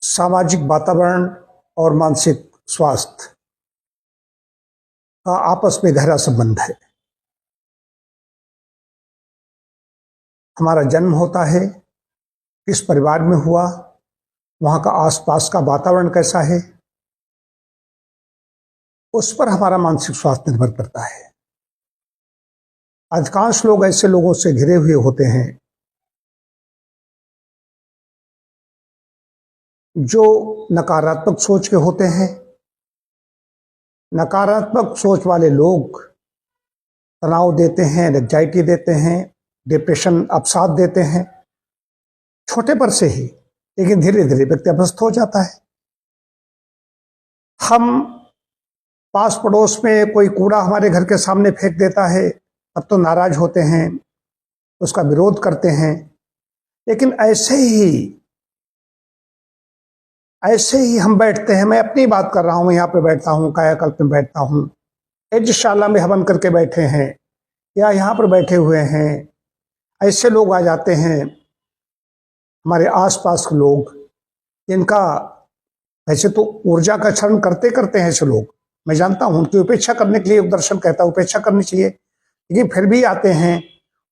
सामाजिक वातावरण और मानसिक स्वास्थ्य का आपस में गहरा संबंध है। हमारा जन्म होता है, किस परिवार में हुआ, वहाँ का आसपास का वातावरण कैसा है, उस पर हमारा मानसिक स्वास्थ्य निर्भर करता है। अधिकांश लोग ऐसे लोगों से घिरे हुए होते हैं जो नकारात्मक सोच के होते हैं। नकारात्मक सोच वाले लोग तनाव देते हैं, एंजाइटी देते हैं, डिप्रेशन, अवसाद देते हैं छोटे पर से ही, लेकिन धीरे धीरे व्यक्ति अभ्यस्त हो जाता है। हम पास पड़ोस में कोई कूड़ा हमारे घर के सामने फेंक देता है, अब तो नाराज होते हैं, उसका विरोध करते हैं। लेकिन ऐसे ही हम बैठते हैं, मैं अपनी बात कर रहा हूं, यहाँ पे बैठता हूं, कायाकल्प में बैठता हूं, यज्ञशाला में हवन करके बैठे हैं या यहाँ पर बैठे हुए हैं, ऐसे लोग आ जाते हैं हमारे आसपास के लोग, इनका वैसे तो ऊर्जा का क्षरण करते करते हैं ऐसे लोग, मैं जानता हूं, उनकी उपेक्षा करने के लिए दर्शन कहता है उपेक्षा करनी चाहिए, लेकिन फिर भी आते हैं,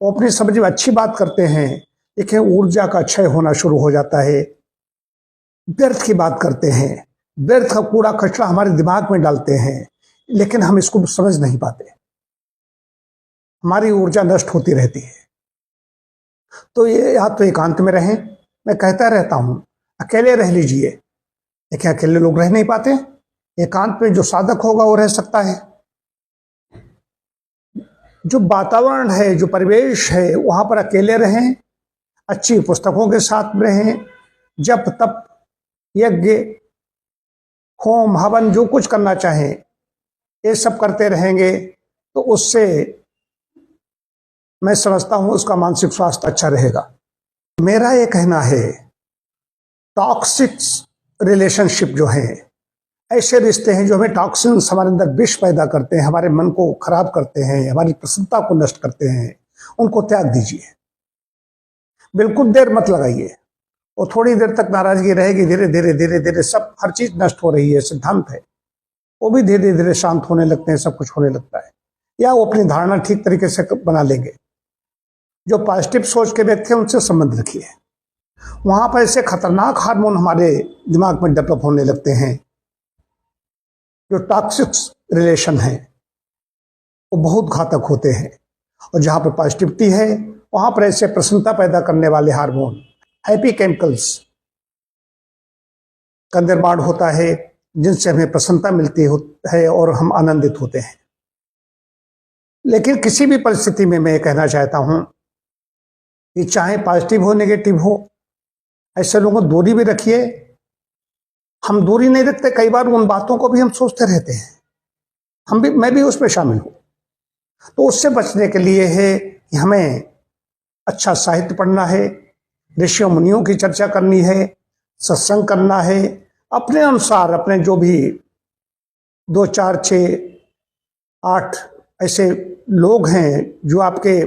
वो अपनी समझ में अच्छी बात करते हैं, लेकिन ऊर्जा का क्षय होना शुरू हो जाता है। व्यर्थ की बात करते हैं, व्यर्थ का कूड़ा कचरा हमारे दिमाग में डालते हैं, लेकिन हम इसको समझ नहीं पाते, हमारी ऊर्जा नष्ट होती रहती है। तो ये या तो एकांत में रहें, मैं कहता रहता हूं अकेले रह लीजिए, लेकिन अकेले लोग रह नहीं पाते। एकांत में जो साधक होगा वो रह सकता है। जो वातावरण है, जो परिवेश है, वहां पर अकेले रहें, अच्छी पुस्तकों के साथ रहें, जप तप यज्ञ होम हवन जो कुछ करना चाहें ये सब करते रहेंगे तो उससे मैं समझता हूं उसका मानसिक स्वास्थ्य अच्छा रहेगा। मेरा ये कहना है, टॉक्सिक रिलेशनशिप जो है, ऐसे रिश्ते हैं जो हमें टॉक्सिन, हमारे अंदर विष पैदा करते हैं, हमारे मन को खराब करते हैं, हमारी प्रसन्नता को नष्ट करते हैं, उनको त्याग दीजिए। बिल्कुल देर मत लगाइए, और थोड़ी देर तक नाराजगी रहेगी, धीरे धीरे धीरे धीरे सब हर चीज नष्ट हो रही है, सिद्धांत है, वो भी धीरे धीरे शांत होने लगते हैं, सब कुछ होने लगता है, या वो अपनी धारणा ठीक तरीके से बना लेंगे। जो पॉजिटिव सोच के व्यक्ति हैं उनसे संबंध रखिए, वहां पर ऐसे खतरनाक हार्मोन हमारे दिमाग में डेवलप होने लगते हैं। जो टॉक्सिक रिलेशन है वो बहुत घातक होते हैं, और जहां पर पॉजिटिविटी है वहां पर ऐसे प्रसन्नता पैदा करने वाले हार्मोन, हैप्पी केमिकल्स का निर्माण होता है, जिनसे हमें प्रसन्नता मिलती है और हम आनंदित होते हैं। लेकिन किसी भी परिस्थिति में मैं कहना चाहता हूं कि चाहे पॉजिटिव हो नेगेटिव हो, ऐसे लोगों को दूरी भी रखिए। हम दूरी नहीं रखते, कई बार उन बातों को भी हम सोचते रहते हैं, मैं भी उसमें शामिल हूं। तो उससे बचने के लिए है कि हमें अच्छा साहित्य पढ़ना है, ऋषियों मुनियों की चर्चा करनी है, सत्संग करना है, अपने अनुसार अपने जो भी 2 4 6 8 ऐसे लोग हैं जो आपके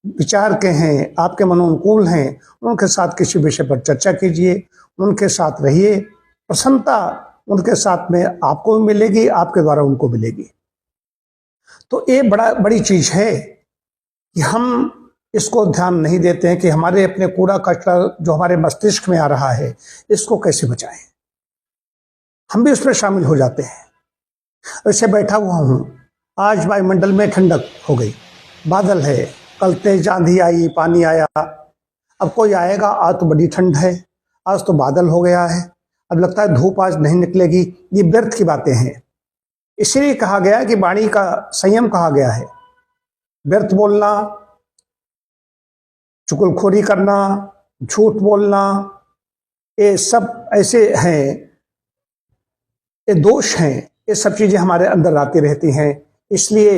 विचार के हैं, आपके मनोनुकूल हैं, उनके साथ किसी विषय पर चर्चा कीजिए, उनके साथ रहिए। प्रसन्नता उनके साथ में आपको भी मिलेगी, आपके द्वारा उनको मिलेगी। तो ये बड़ी चीज है कि हम इसको ध्यान नहीं देते हैं कि हमारे अपने कूड़ा कचरा जो हमारे मस्तिष्क में आ रहा है, इसको कैसे बचाएं। हम भी उसमें शामिल हो जाते हैं। ऐसे बैठा हुआ हूं, आज वायुमंडल में ठंडक हो गई, बादल है, कल तेज आंधी आई, पानी आया, अब कोई आएगा, आज तो बड़ी ठंड है, आज तो बादल हो गया है, अब लगता है धूप आज नहीं निकलेगी। ये व्यर्थ की बातें हैं। इसीलिए कहा गया कि वाणी का संयम कहा गया है। व्यर्थ बोलना, चुगलखोरी करना, झूठ बोलना, ये सब ऐसे हैं, ये दोष हैं, ये सब चीजें हमारे अंदर आती रहती हैं। इसलिए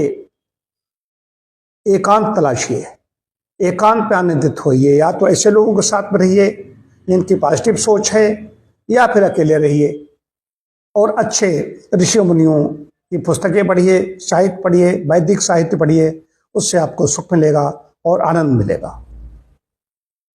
एकांत तलाशिए, एकांत पे आनंदित होइए, या तो ऐसे लोगों के साथ में रहिए जिनकी पॉजिटिव सोच है, या फिर अकेले रहिए और अच्छे ऋषि मुनियों की पुस्तकें पढ़िए, साहित्य पढ़िए, वैदिक साहित्य पढ़िए, उससे आपको सुख मिलेगा और आनंद मिलेगा।